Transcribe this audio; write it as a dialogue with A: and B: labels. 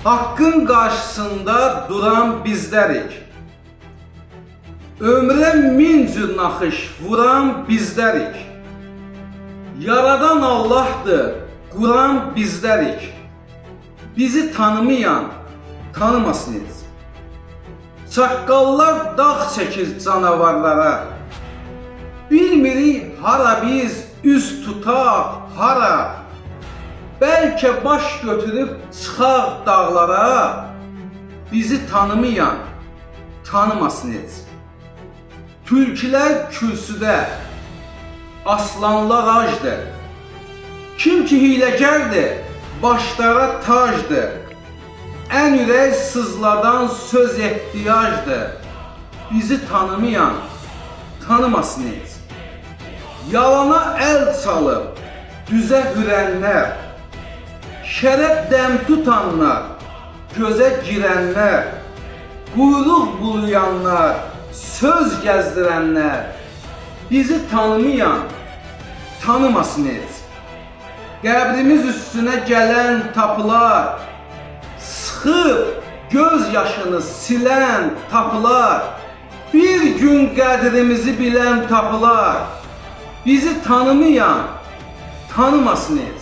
A: Hakkın qarşısında duran bizlərik. Ömrə min cür naxış vuran bizlərik. Yaradan Allah'dır, Quran bizlərik. Bizi tanımayan tanımasın heç. Çaqqallar dağ çəkir canavarlara. Bilmirik hara biz üz tutaq, hara. Bəlkə baş götürüb çıxaq dağlara. Bizi tanımayan tanımasın heç. Tülkülər kürsüdə, aslanlar acdır. Kim ki hiləgərdir, başlara tacdır. Ən ürək sızladan söz ehtiyacdır. Bizi tanımayan tanımasın heç. Yalana əl çalıb, düzə hürənlər, şərəf dəm tutanlar, gözə girənlər, quyruq buluyanlar, söz gəzdirənlər, bizi tanımayan tanımasın heç. Qəbrimiz üstünə gələn tapılar, sıxıb göz yaşını silən tapılar, bir gün qədrimizi bilən tapılar, bizi tanımayan tanımasın heç.